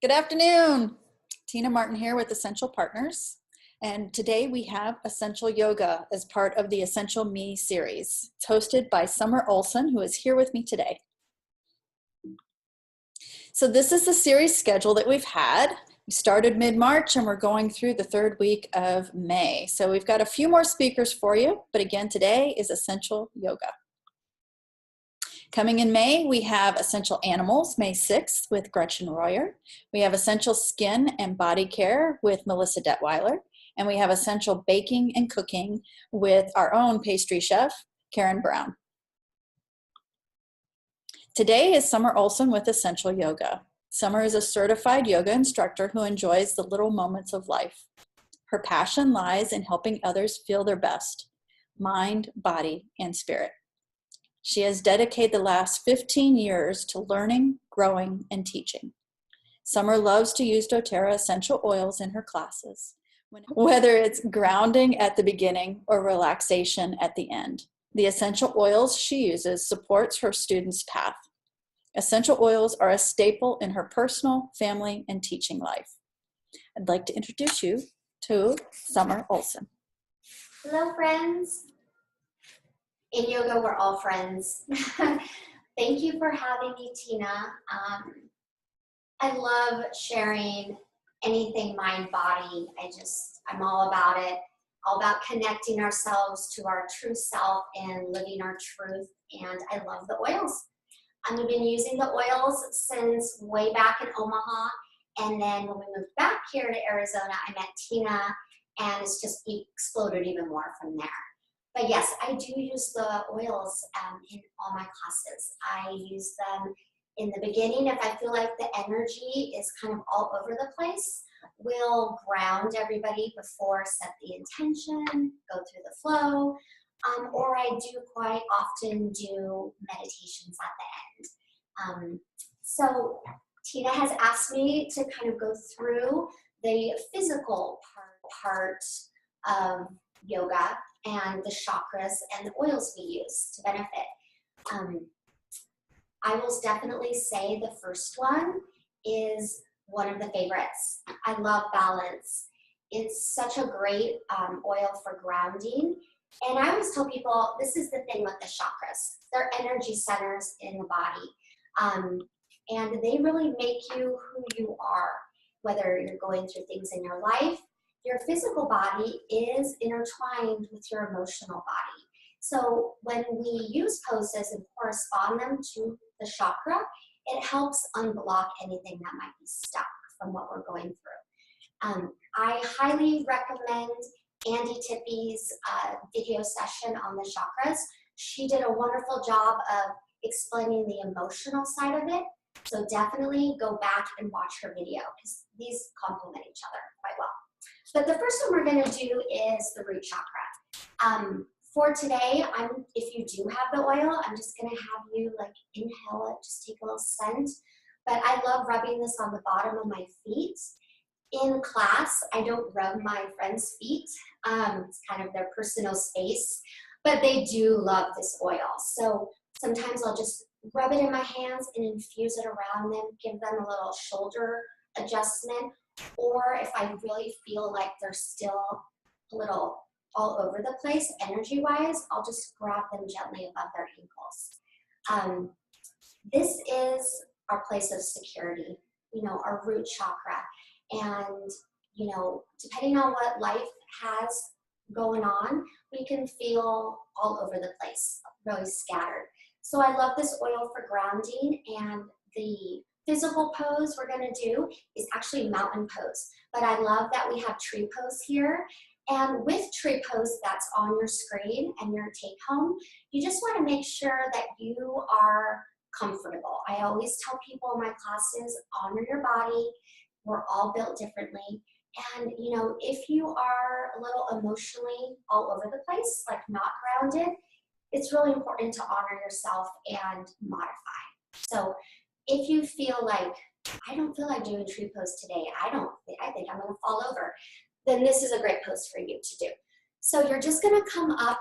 Good afternoon. Tina Martin here with Essential Partners. And today we have Essential Yoga as part of the Essential Me series. It's hosted by Summer Olson, who is here with me today. So this is the series schedule that we've had. We started mid-March and we're going through the third week of May. So we've got a few more speakers for you, but again, today is Essential Yoga. Coming in May, we have Essential Animals, May 6th with Gretchen Royer. We have Essential Skin and Body Care with Melissa Detweiler. And we have Essential Baking and Cooking with our own pastry chef, Karen Brown. Today is Summer Olson with Essential Yoga. Summer is a certified yoga instructor who enjoys the little moments of life. Her passion lies in helping others feel their best, mind, body, and spirit. She has dedicated the last 15 years to learning, growing, and teaching. Summer loves to use doTERRA essential oils in her classes, whether it's grounding at the beginning or relaxation at the end. The essential oils she uses supports her students' path. Essential oils are a staple in her personal, family, and teaching life. I'd like to introduce you to Summer Olson. Hello, friends. In yoga, we're all friends. Thank you for having me, Tina. I love sharing anything mind, body. I'm all about it, all about connecting ourselves to our true self and living our truth. And I love the oils. I've been using the oils since way back in Omaha. And then when we moved back here to Arizona, I met Tina, and it's just exploded even more from there. But yes, I do use the oils in all my classes. I use them in the beginning if I feel like the energy is kind of all over the place. We'll ground everybody before, set the intention, go through the flow, or I do quite often do meditations at the end. So Tina has asked me to kind of go through the physical part of yoga and the chakras and the oils we use to benefit. I will definitely say the first one is one of the favorites. I love balance. It's such a great oil for grounding. And I always tell people, this is the thing with the chakras. They're energy centers in the body. And they really make you who you are, whether you're going through things in your life. Your physical body is intertwined with your emotional body. So when we use poses and correspond them to the chakra, it helps unblock anything that might be stuck from what we're going through. I highly recommend Andy Tippy's video session on the chakras. She did a wonderful job of explaining the emotional side of it. So definitely go back and watch her video because these complement each other quite well. But the first one we're going to do is the root chakra. For today, if you do have the oil, I'm just going to have you like inhale it, just take a little scent. But I love rubbing this on the bottom of my feet. In class, I don't rub my friends' feet. It's kind of their personal space, but they do love this oil. So sometimes I'll just rub it in my hands and infuse it around them, give them a little shoulder adjustment. Or if I really feel like they're still a little all over the place energy-wise, I'll just grab them gently above their ankles. This is our place of security, our root chakra. And, depending on what life has going on, we can feel all over the place, really scattered. So I love this oil for grounding, and the physical pose we're going to do is actually mountain pose. But I love that we have tree pose here. And with tree pose that's on your screen and your take home, you just want to make sure that you are comfortable. I always tell people in my classes, honor your body. We're all built differently. And, if you are a little emotionally all over the place, like not grounded, it's really important to honor yourself and modify. So if you feel like, I don't feel like doing tree pose today, I think I'm going to fall over, then this is a great pose for you to do. So you're just going to come up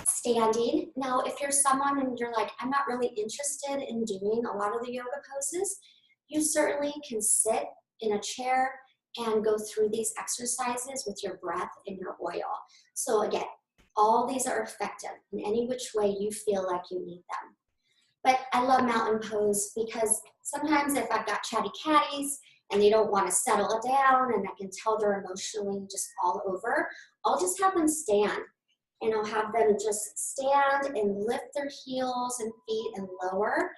standing. Now, if you're someone and you're like, I'm not really interested in doing a lot of the yoga poses, you certainly can sit in a chair and go through these exercises with your breath and your oil. So again, all these are effective in any which way you feel like you need them. But I love mountain pose because sometimes if I've got chatty catties and they don't want to settle down and I can tell they're emotionally just all over, I'll just have them stand. And I'll have them just stand and lift their heels and feet and lower.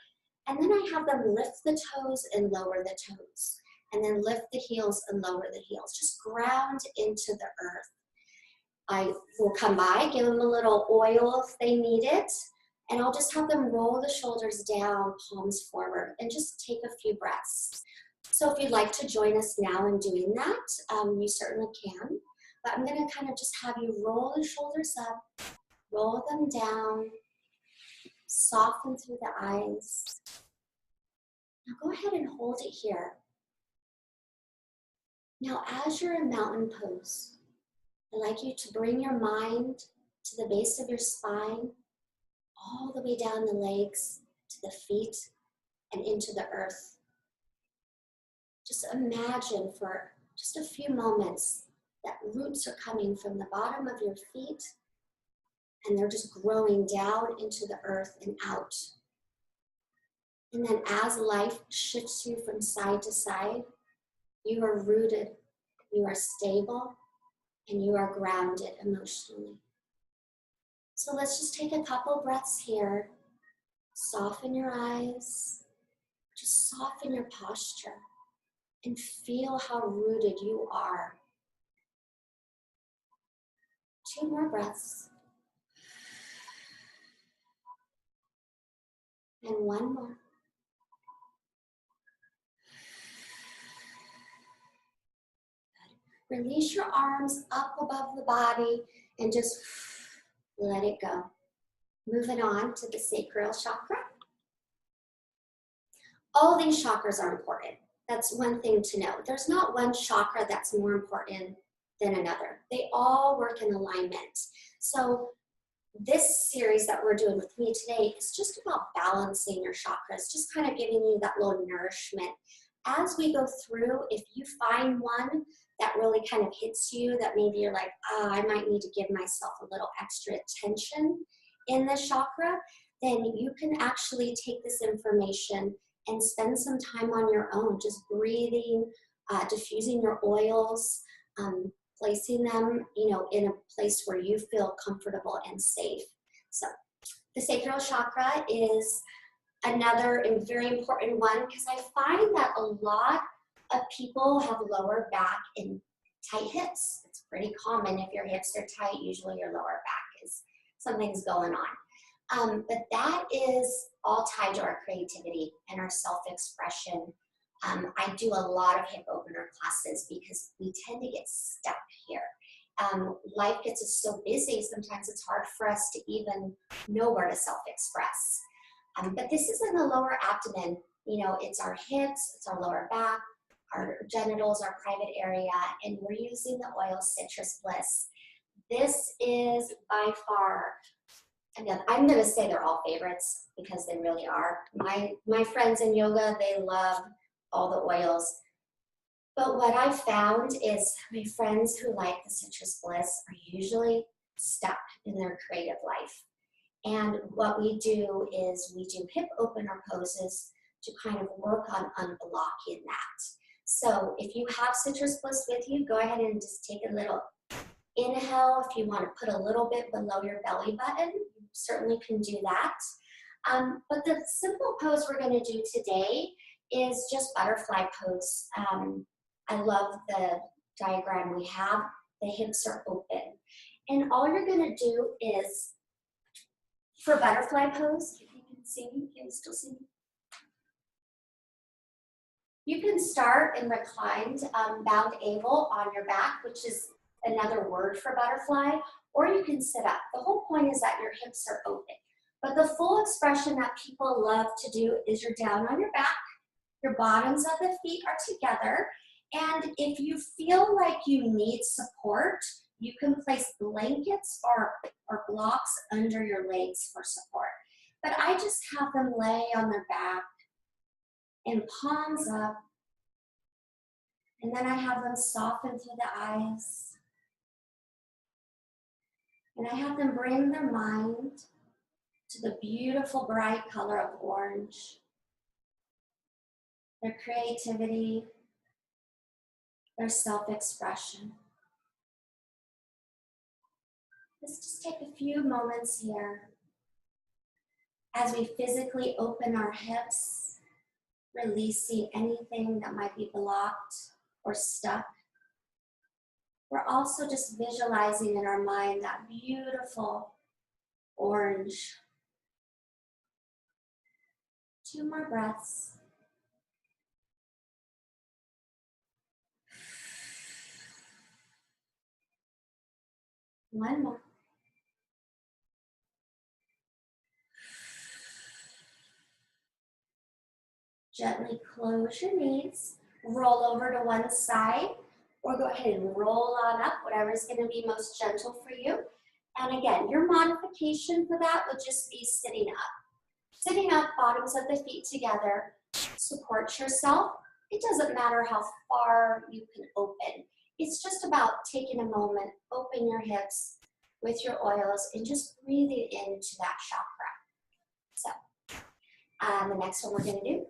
And then I have them lift the toes and lower the toes. And then lift the heels and lower the heels. Just ground into the earth. I will come by, give them a little oil if they need it. And I'll just have them roll the shoulders down, palms forward, and just take a few breaths. So if you'd like to join us now in doing that, you certainly can. But I'm going to kind of just have you roll the shoulders up, roll them down, soften through the eyes. Now go ahead and hold it here. Now as you're in mountain pose, I'd like you to bring your mind to the base of your spine, all the way down the legs, to the feet, and into the earth. Just imagine for just a few moments that roots are coming from the bottom of your feet and they're just growing down into the earth and out. And then as life shifts you from side to side, you are rooted, you are stable, and you are grounded emotionally. So let's just take a couple breaths here. Soften your eyes, just soften your posture, and feel how rooted you are. 2 more breaths. And 1 more. Good. Release your arms up above the body and just let it go. Moving on to the sacral chakra. All these chakras are important. That's one thing to know. There's not one chakra that's more important than another. They all work in alignment. So this series that we're doing with me today is just about balancing your chakras, just kind of giving you that little nourishment. As we go through, if you find one that really kind of hits you, that maybe you're like, oh, I might need to give myself a little extra attention in this chakra, then you can actually take this information and spend some time on your own, just breathing, diffusing your oils, placing them, in a place where you feel comfortable and safe. So the sacral chakra is another very important one because I find that a lot of people have lower back and tight hips. It's pretty common. If your hips are tight, usually your lower back is something's going on. But that is all tied to our creativity and our self-expression. I do a lot of hip opener classes because we tend to get stuck here. Life gets us so busy, sometimes it's hard for us to even know where to self-express. But this is in the lower abdomen. It's our hips, it's our lower back, our genitals, our private area, and we're using the oil Citrus Bliss. This is by far, again, I'm going to say they're all favorites because they really are. My friends in yoga, they love all the oils. But what I've found is my friends who like the Citrus Bliss are usually stuck in their creative life. And what we do is we do hip opener poses to kind of work on unblocking that. So if you have Citrus Bliss with you, go ahead and just take a little inhale. If you want to put a little bit below your belly button, you certainly can do that. But the simple pose we're going to do today is just butterfly pose. I love the diagram we have. The hips are open. And all you're going to do is, for butterfly pose, if you can see me, can you still see me? You can start in reclined bound angle on your back, which is another word for butterfly, or you can sit up. The whole point is that your hips are open. But the full expression that people love to do is you're down on your back, your bottoms of the feet are together, and if you feel like you need support, you can place blankets or blocks under your legs for support. But I just have them lay on their back and palms up And then I have them soften through the eyes. And I have them bring their mind to the beautiful bright color of orange, their creativity, their self-expression. Let's just take a few moments here as we physically open our hips, releasing anything that might be blocked or stuck. We're also just visualizing in our mind that beautiful orange. 2 more breaths. One more. Gently close your knees, roll over to one side, or go ahead and roll on up, whatever is going to be most gentle for you. And again, your modification for that would just be sitting up. Sitting up, bottoms of the feet together, support yourself. It doesn't matter how far you can open. It's just about taking a moment, open your hips with your oils, and just breathing into that chakra. So, the next one we're going to do,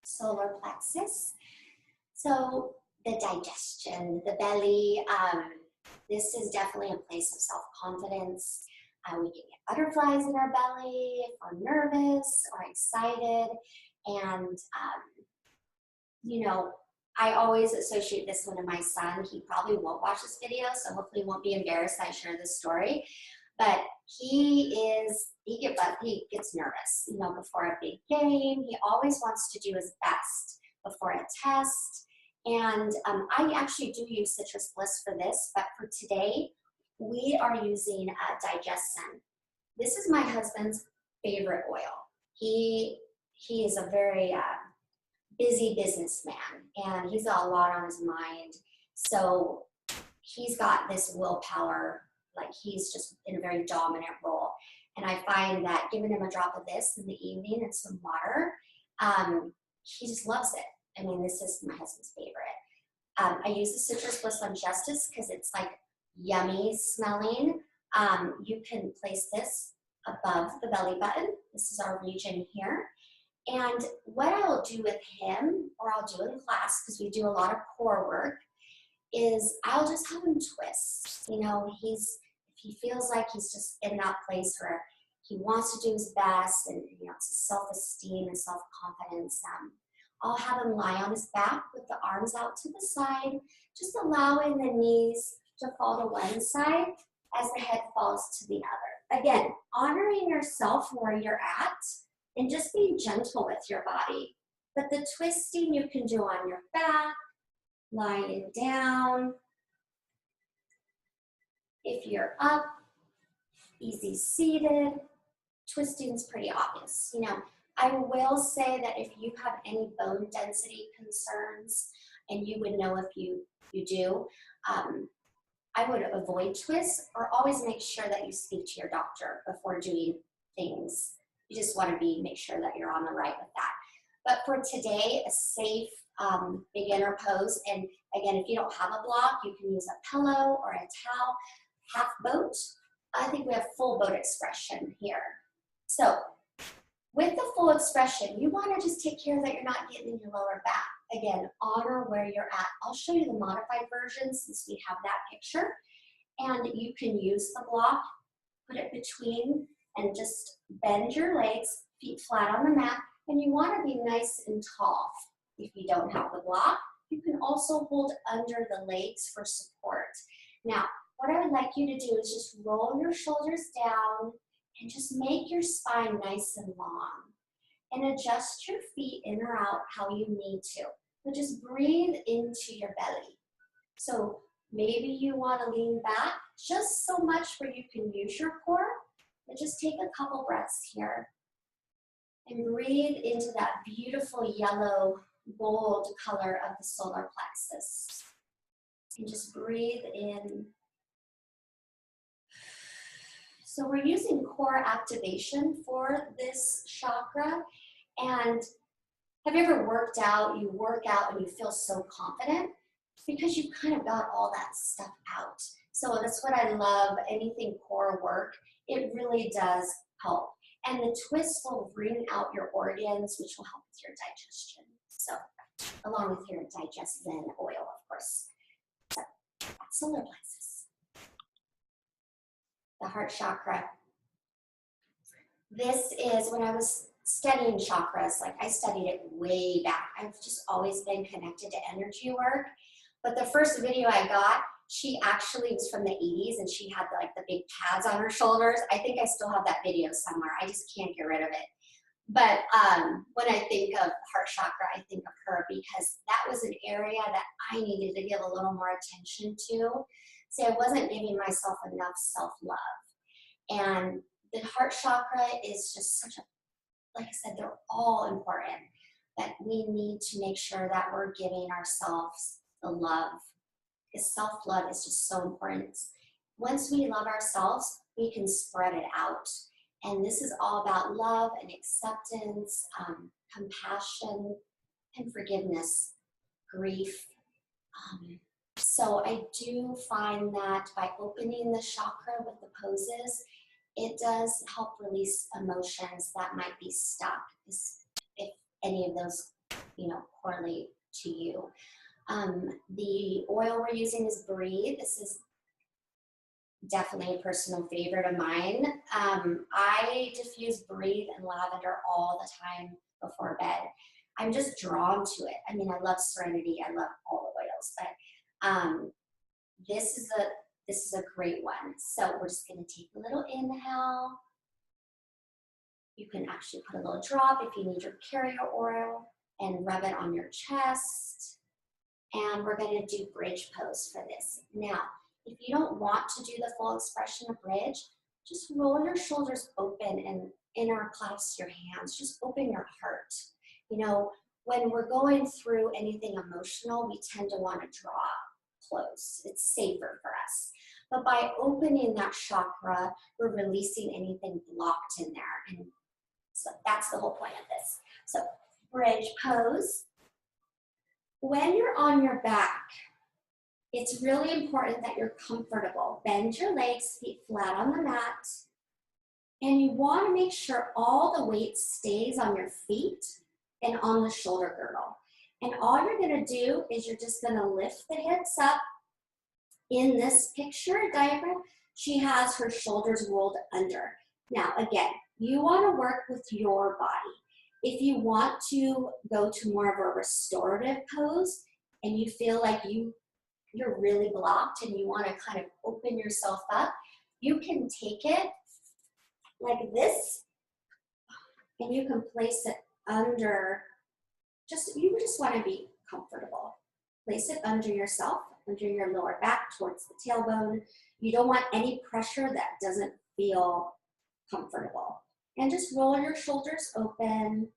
solar plexus. So the digestion, the belly, this is definitely a place of self-confidence. We can get butterflies in our belly if we're nervous or excited. And, you know, I always associate this one to my son. He probably won't watch this video, so hopefully he won't be embarrassed I share this story. But he gets nervous, you know, before a big game. He always wants to do his best before a test. And I actually do use Citrus Bliss for this, but for today, we are using Digestion. This is my husband's favorite oil. He is a very busy businessman, and he's got a lot on his mind. So he's got this willpower, like he's just in a very dominant role. And I find that giving him a drop of this in the evening and some water, he just loves it. I mean, this is my husband's favorite. I use the Citrus Bliss on Justice because it's like yummy smelling. You can place this above the belly button. This is our region here. And what I'll do with him, or I'll do in class, because we do a lot of core work, is I'll just have him twist. You know, if he feels like he's just in that place where he wants to do his best, and you know, it's self-esteem and self-confidence, I'll have him lie on his back with the arms out to the side, just allowing the knees to fall to one side as the head falls to the other. Again, honoring yourself where you're at and just being gentle with your body. But the twisting you can do on your back, lying down. If you're up, easy seated, twisting is pretty obvious. You know, I will say that if you have any bone density concerns, and you would know if you do, I would avoid twists, or always make sure that you speak to your doctor before doing things. You just want to make sure that you're on the right with that. But for today, a safe beginner pose, and again, if you don't have a block, you can use a pillow or a towel, half boat. I think we have full boat expression here. So with the full expression, you want to just take care that you're not getting in your lower back. Again, honor where you're at. I'll show you the modified version since we have that picture. And you can use the block, put it between, and just bend your legs, feet flat on the mat. And you want to be nice and tall. If you don't have the block, you can also hold under the legs for support. Now, what I would like you to do is just roll your shoulders down and just make your spine nice and long. And adjust your feet in or out how you need to. But just breathe into your belly. So maybe you want to lean back just so much where you can use your core, but just take a couple breaths here. And breathe into that beautiful yellow gold color of the solar plexus. And just breathe in. So we're using core activation for this chakra. And have you ever worked out, you work out and you feel so confident? because you kind of got all that stuff out. So that's what I love, anything core work, it really does help. And the twist will bring out your organs, which will help with your digestion. So, along with your digestion oil, of course. So, solar plexus. The heart chakra. This is when I was studying chakras, like I studied it way back. I've just always been connected to energy work. But the first video I got, she actually was from the 80s and she had like the big pads on her shoulders. I think I still have that video somewhere. I just can't get rid of it. But when I think of heart chakra, I think of her because that was an area that I needed to give a little more attention to. So I wasn't giving myself enough self-love. And the heart chakra is just such a, like I said, they're all important, that we need to make sure that we're giving ourselves the love, because self-love is just so important. Once we love ourselves, we can spread it out. And this is all about love and acceptance, compassion, and forgiveness, grief. So I do find that by opening the chakra with the poses, it does help release emotions that might be stuck, if any of those, correlate to you. The oil we're using is Breathe. This is definitely a personal favorite of mine. I diffuse Breathe and lavender all the time before bed. I'm just drawn to it. I mean, I love Serenity. I love all the oils, but this is a great one. So we're just going to take a little inhale. You can actually put a little drop if you need your carrier oil and rub it on your chest. And we're going to do bridge pose for this. Now, if you don't want to do the full expression of bridge, just roll your shoulders open and interclasp your hands. Just open your heart. When we're going through anything emotional, we tend to want to draw close. It's safer for us. But by opening that chakra, we're releasing anything blocked in there. And so that's the whole point of this. So bridge pose. When you're on your back, it's really important that you're comfortable. Bend your legs, feet flat on the mat. And you want to make sure all the weight stays on your feet and on the shoulder girdle. And all you're going to do is you're just going to lift the hips up. In this picture diagram, she has her shoulders rolled under. Now, again, you want to work with your body. If you want to go to more of a restorative pose and you feel like you're really blocked and you want to kind of open yourself up, you can take it like this and you can place it under, you just want to be comfortable. Place it under yourself, under your lower back, towards the tailbone. You don't want any pressure that doesn't feel comfortable. And just roll your shoulders open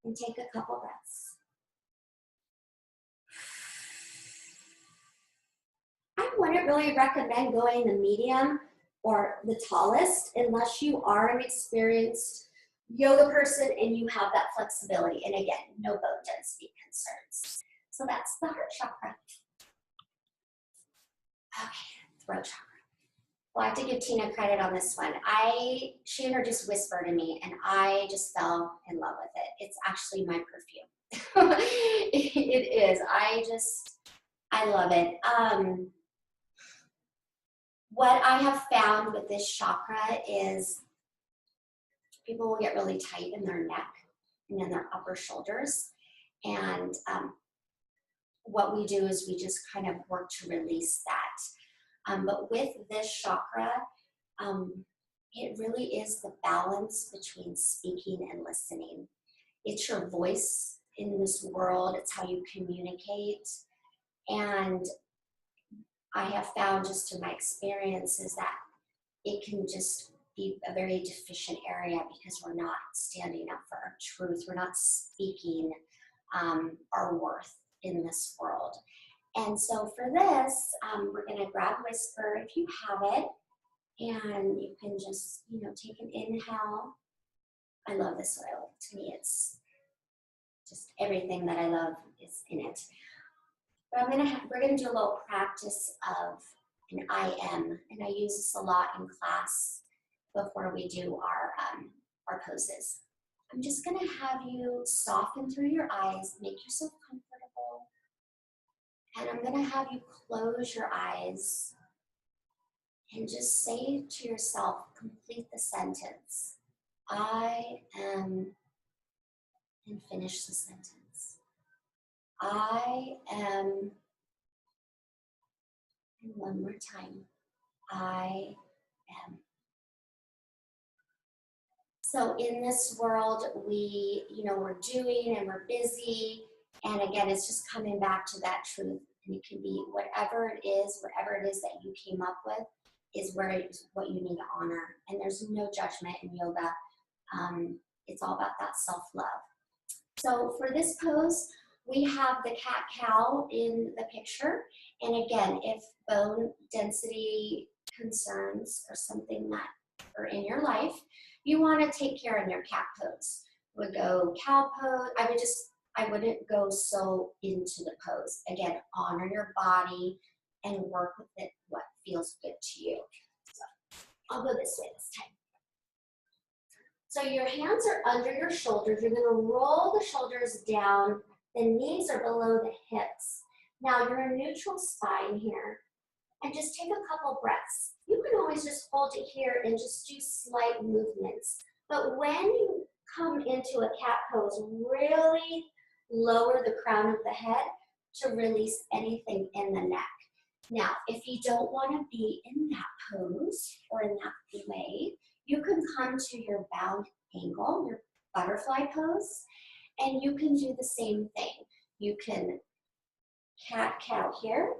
and take a couple breaths. I wouldn't really recommend going the medium or the tallest unless you are an experienced yoga person and you have that flexibility. And again, no bone density concerns. So that's the heart chakra. Okay, throat chakra. Well, I have to give Tina credit on this one. She introduced Whisper to me and I just fell in love with it. It's actually my perfume. It is. I love it. What I have found with this chakra is people will get really tight in their neck and in their upper shoulders. And what we do is we just kind of work to release that. But with this chakra, it really is the balance between speaking and listening. It's your voice in this world. It's how you communicate. And I have found just in my experiences that it can just be a very deficient area because we're not standing up for our truth. We're not speaking our worth in this world. And so for this, we're going to grab Whisper if you have it, and you can just, take an inhale. I love this oil. To me, it's just everything that I love is in it. But we're gonna do a little practice of an I am, and I use this a lot in class before we do our poses. I'm just gonna have you soften through your eyes, make yourself comfortable, and I'm gonna have you close your eyes and just say to yourself, complete the sentence. I am, and finish the sentence. I am, and one more time. I am. So in this world, we're doing and we're busy. And again, it's just coming back to that truth. And it can be whatever it is that you came up with is what you need to honor. And there's no judgment in yoga. It's all about that self-love. So for this pose, we have the cat-cow in the picture. And again, if bone density concerns or something that are in your life, you want to take care in your cat pose. Would go cow pose. I wouldn't go so into the pose. Again, honor your body and work with it what feels good to you. So I'll go this way this time. So your hands are under your shoulders. You're going to roll the shoulders down. The knees are below the hips. Now you're in neutral spine here. And just take a couple breaths. You can always just hold it here and just do slight movements. But when you come into a cat pose, really lower the crown of the head to release anything in the neck. Now, if you don't want to be in that pose or in that way, you can come to your bound angle, your butterfly pose, and you can do the same thing. You can cat-cow here,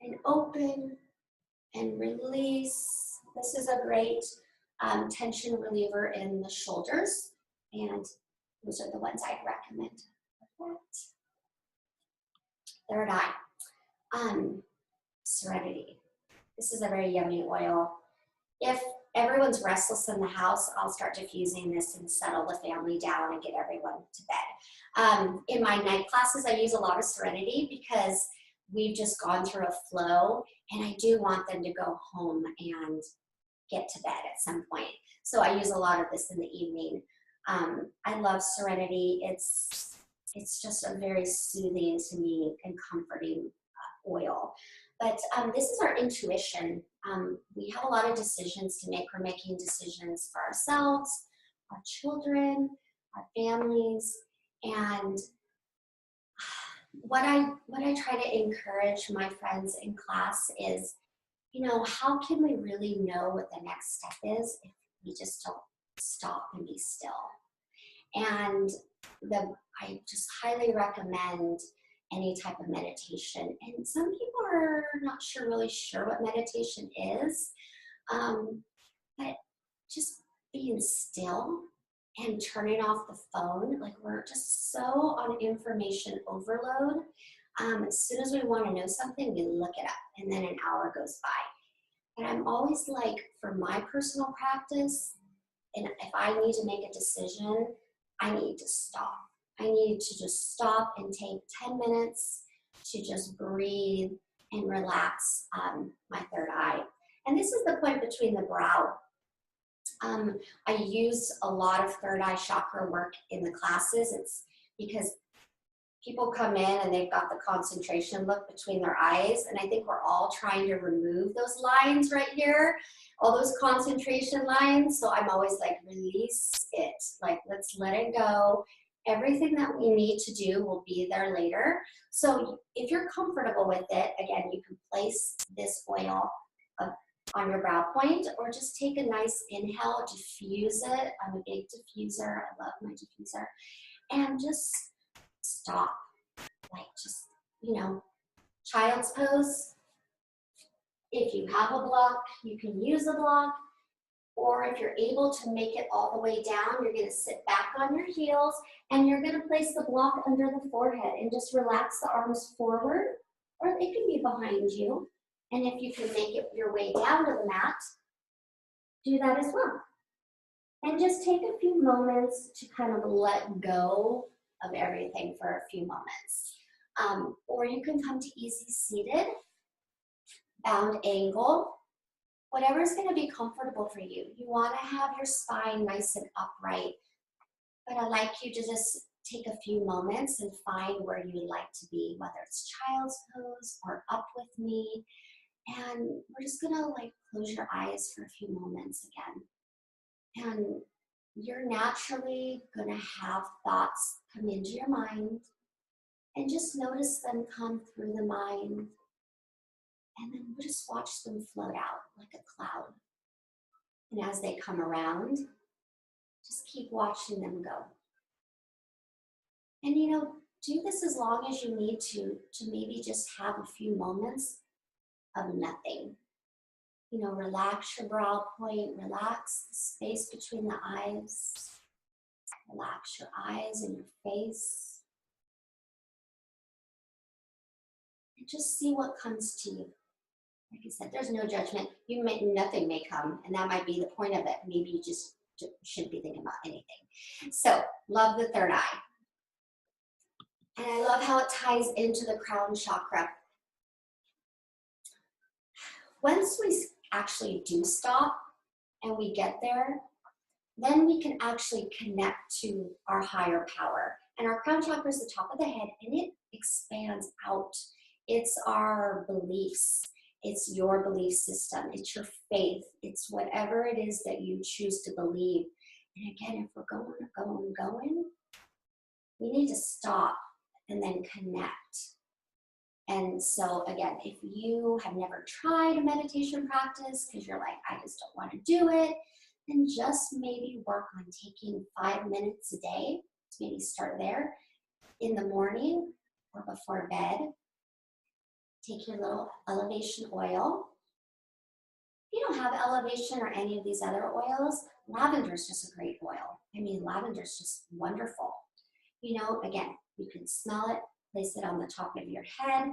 and open and release. This is a great tension reliever in the shoulders, and those are the ones I'd recommend. Third eye, serenity. This is a very yummy oil. If everyone's restless in the house, I'll start diffusing this and settle the family down and get everyone to bed. In my night classes, I use a lot of serenity because we've just gone through a flow, and I do want them to go home and get to bed at some point. So I use a lot of this in the evening. I love serenity. It's just a very soothing to me and comforting oil. But this is our intuition. We have a lot of decisions to make. We're making decisions for ourselves, our children, our families, and what I try to encourage my friends in class is, how can we really know what the next step is if we just don't stop and be still? And I just highly recommend any type of meditation. And some people are not really sure what meditation is, but just being still and turning off the phone. Like, we're just so on information overload. As soon as we want to know something, we look it up, and then an hour goes by. And I'm always like, for my personal practice, and if I need to make a decision, I need to stop. I need to just stop and take 10 minutes to just breathe and relax my third eye. And this is the point between the brow. I use a lot of third eye chakra work in the classes. It's because people come in and they've got the concentration look between their eyes, and I think we're all trying to remove those lines right here, all those concentration lines. So I'm always like, release it, like, let's let it go. Everything that we need to do will be there later. So if you're comfortable with it, again, you can place this oil on your brow point, or just take a nice inhale, diffuse it. I'm a big diffuser. I love my diffuser. And just stop. Like, just, child's pose. If you have a block, you can use a block. Or if you're able to make it all the way down, you're going to sit back on your heels, and you're going to place the block under the forehead and just relax the arms forward, or it can be behind you. And if you can make it your way down to the mat, do that as well. And just take a few moments to kind of let go of everything for a few moments. Or you can come to easy seated, bound angle, whatever is going to be comfortable for you. You want to have your spine nice and upright, but I'd like you to just take a few moments and find where you'd like to be, whether it's child's pose or up with me. And we're just gonna like close your eyes for a few moments again. And you're naturally gonna have thoughts come into your mind, and just notice them come through the mind. And then we'll just watch them float out like a cloud. And as they come around, just keep watching them go. And do this as long as you need to maybe just have a few moments of nothing. Relax your brow point, relax the space between the eyes, relax your eyes and your face. And just see what comes to you. Like I said, there's no judgment. Nothing may come, and that might be the point of it. Maybe you just shouldn't be thinking about anything. So, love the third eye. And I love how it ties into the crown chakra. Once we actually do stop and we get there, then we can actually connect to our higher power. And our crown chakra is the top of the head, and it expands out. It's our beliefs. It's your belief system. It's your faith. It's whatever it is that you choose to believe. And again, if we're going, we need to stop and then connect. And so again, if you have never tried a meditation practice because you're like, I just don't want to do it, then just maybe work on taking 5 minutes a day to maybe start there in the morning or before bed. Take your little elevation oil. If you don't have elevation or any of these other oils, lavender is just a great oil. I mean, lavender is just wonderful. Again, you can smell it, place it on the top of your head,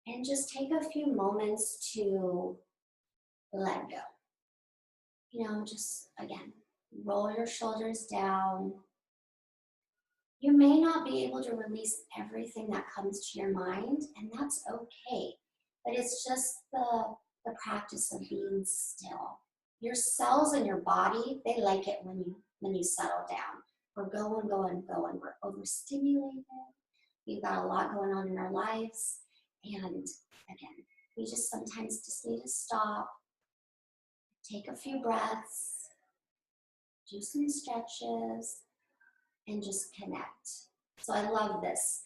and just take a few moments to let go. Just again, roll your shoulders down. You may not be able to release everything that comes to your mind, and that's okay. But it's just the practice of being still. Your cells in your body, they like it when you settle down. We're going. We're overstimulated. We've got a lot going on in our lives. And again, we just sometimes just need to stop, take a few breaths, do some stretches, and just connect. So I love this.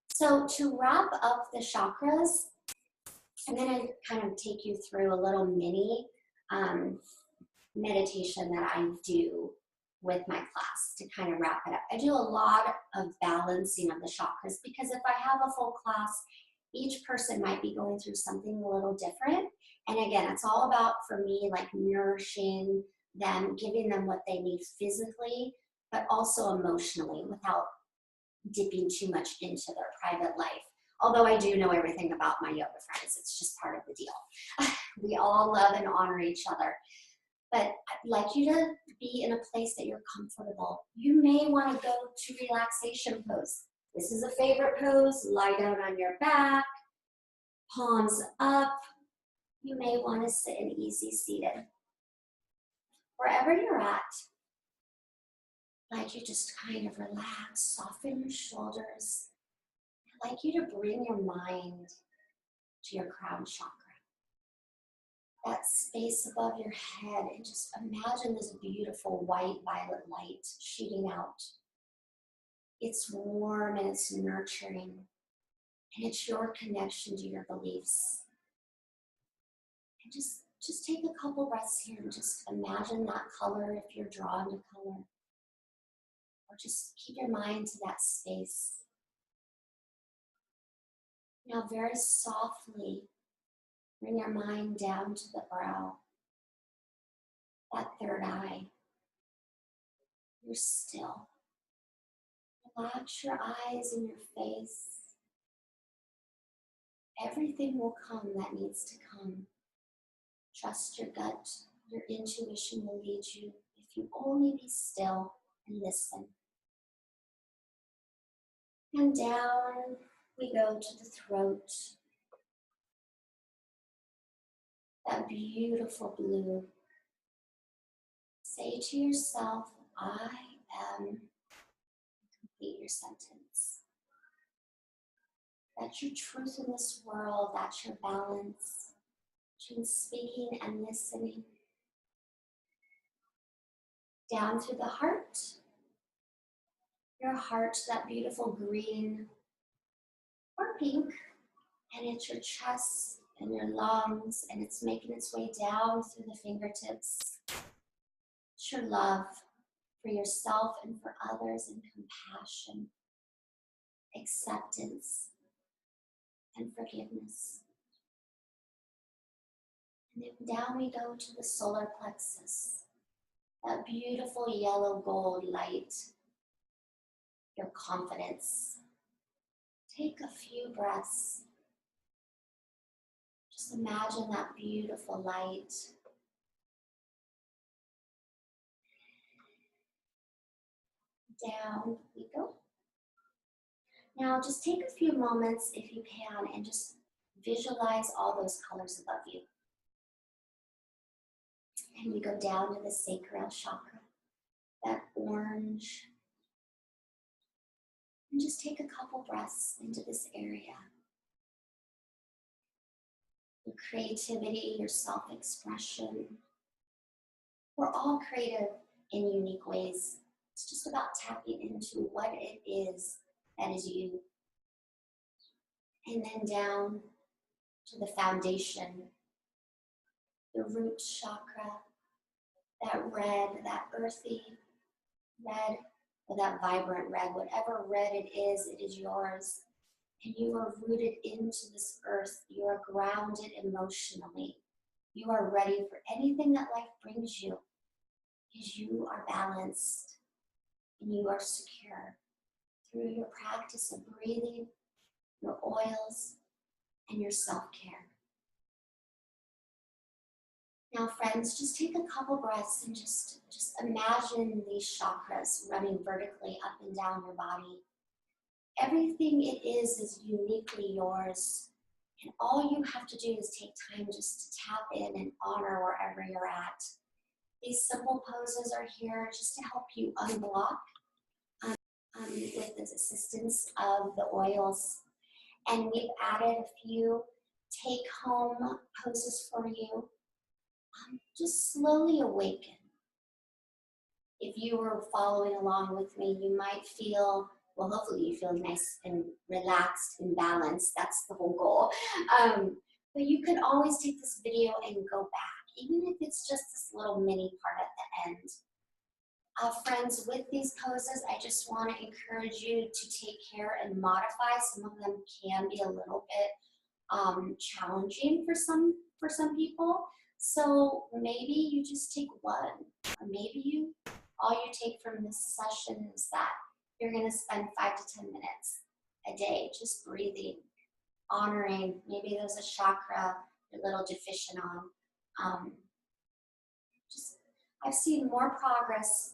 So to wrap up the chakras, I'm going to kind of take you through a little mini meditation that I do with my class to kind of wrap it up. I do a lot of balancing of the chakras because if I have a full class, each person might be going through something a little different. And again, it's all about, for me, like nourishing them, giving them what they need physically, but also emotionally without dipping too much into their private life. Although I do know everything about my yoga friends, it's just part of the deal. We all love and honor each other. But I'd like you to be in a place that you're comfortable. You may want to go to relaxation pose. This is a favorite pose. Lie down on your back, palms up. You may want to sit in easy seated. Wherever you're at, I'd like you just kind of relax, soften your shoulders. I'd like you to bring your mind to your crown chakra. That space above your head, and just imagine this beautiful white violet light shooting out. It's warm and it's nurturing, and it's your connection to your beliefs. And just take a couple breaths here and just imagine that color if you're drawn to color. Or just keep your mind to that space. Now very softly, bring your mind down to the brow, that third eye. You're still. Relax your eyes and your face. Everything will come that needs to come. Trust your gut. Your intuition will lead you if you only be still and listen. And down we go to the throat. That beautiful blue. Say to yourself, I am. Complete your sentence. That's your truth in this world. That's your balance between speaking and listening. Down through the heart. Your heart, that beautiful green or pink, and it's your chest and your lungs, and it's making its way down through the fingertips. It's your love for yourself and for others, and compassion, acceptance, and forgiveness. And then down we go to the solar plexus, that beautiful yellow gold light, your confidence. Take a few breaths. Just imagine that beautiful light. Down we go. Now just take a few moments, if you can, and just visualize all those colors above you. And we go down to the sacral chakra, that orange. And just take a couple breaths into this area. Your creativity, your self-expression. We're all creative in unique ways. It's just about tapping into what it is that is you. And then down to the foundation, the root chakra, that red, that earthy red, or that vibrant red, whatever red it is yours. And you are rooted into this earth. You are grounded emotionally. You are ready for anything that life brings you, because you are balanced and you are secure through your practice of breathing, your oils, and your self-care. Now, friends, just take a couple breaths and just imagine these chakras running vertically up and down your body. Everything it is uniquely yours. And all you have to do is take time just to tap in and honor wherever you're at. These simple poses are here just to help you unblock with the assistance of the oils. And we've added a few take-home poses for you. Just slowly awaken. If you were following along with me, you might feel, well, hopefully you feel nice and relaxed and balanced. That's the whole goal. But you can always take this video and go back, even if it's just this little mini part at the end. Friends, with these poses, I just want to encourage you to take care and modify. Some of them can be a little bit challenging for some people. So maybe you just take one, or maybe all you take from this session is that you're going to spend 5 to 10 minutes a day just breathing, honoring. Maybe there's a chakra you're a little deficient on. I've seen more progress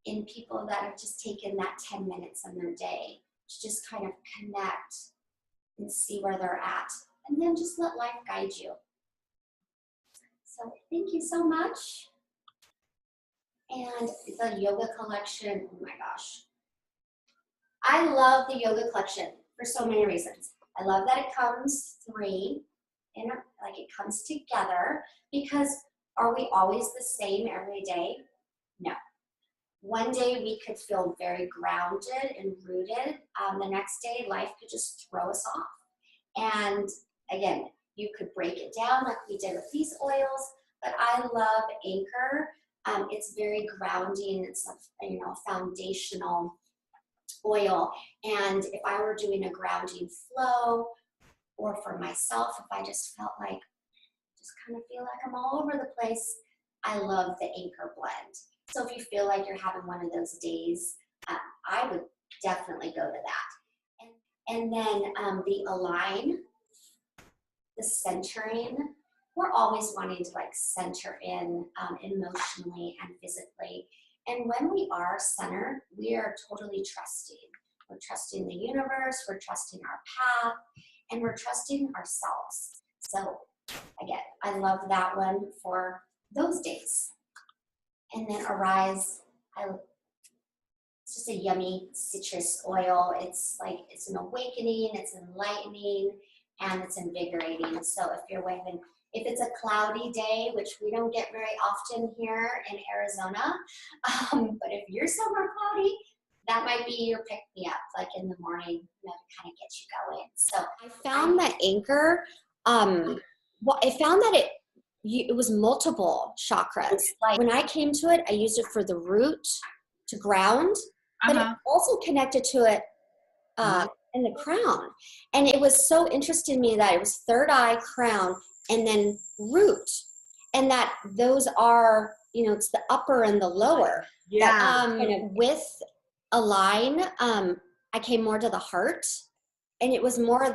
in people that have just taken that 10 minutes in their day to just kind of connect and see where they're at. And then just let life guide you. So thank you so much. And the yoga collection, oh my gosh. I love the yoga collection for so many reasons. I love that it comes like it comes together, because are we always the same every day? No. One day we could feel very grounded and rooted. The next day life could just throw us off. And again, you could break it down like we did with these oils, but I love Anchor. It's very grounding. It's a foundational oil. And if I were doing a grounding flow, or for myself, if I just felt like, just kind of feel like I'm all over the place, I love the Anchor blend. So if you feel like you're having one of those days, I would definitely go to that. And then the Align, the centering, we're always wanting to like center in emotionally and physically. And when we are centered, we are totally trusting. We're trusting the universe, we're trusting our path, and we're trusting ourselves. So again, I love that one for those days. And then Arise, it's just a yummy citrus oil. It's like, it's an awakening, it's enlightening, and it's invigorating. So if it's a cloudy day, which we don't get very often here in Arizona, but if you're somewhere cloudy, that might be your pick-me-up, like in the morning, to kind of get you going. So I found that Anchor, I found that it was multiple chakras. Like when I came to it, I used it for the root to ground, but it also connected to it in the crown. And it was so interesting to me that it was third eye, crown, and then root. And that those are, it's the upper and the lower. Yeah. That, kind of with a line, I came more to the heart, and it was more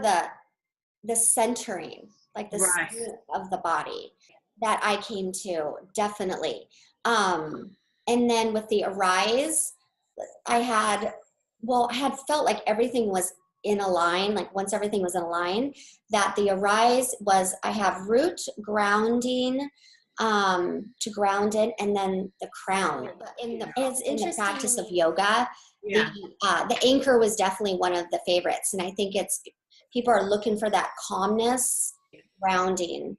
the centering, like the center of the body that I came to, definitely. And then with the Arise, I had felt like everything was in a line, like once everything was in a line, that the Arise was, I have root, grounding, to ground it, and then the crown. In the practice of yoga, the Anchor was definitely one of the favorites. And I think people are looking for that calmness, grounding.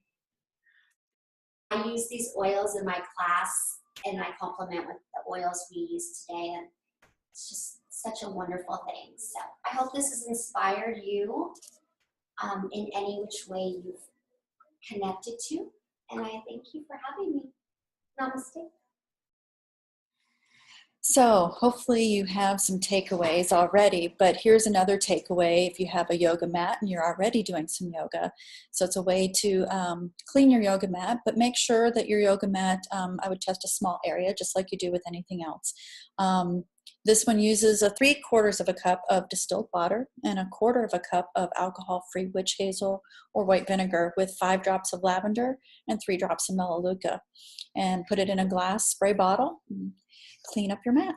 I use these oils in my class, and I complement with the oils we use today, and it's just such a wonderful thing. So I hope this has inspired you in any which way you've connected to, and I thank you for having me. Namaste. So hopefully you have some takeaways already, but here's another takeaway if you have a yoga mat and you're already doing some yoga. So it's a way to clean your yoga mat, but make sure that your yoga mat, I would test a small area just like you do with anything else. This one uses 3/4 of a cup of distilled water and 1/4 of a cup of alcohol-free witch hazel or white vinegar with 5 drops of lavender and 3 drops of melaleuca, and put it in a glass spray bottle. Clean up your mat.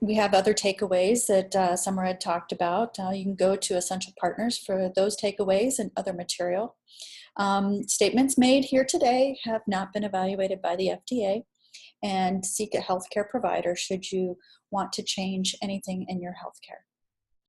We have other takeaways that Summer had talked about, you can go to Essential Partners for those takeaways and other material. Statements made here today have not been evaluated by the FDA, and seek a healthcare provider should you want to change anything in your healthcare.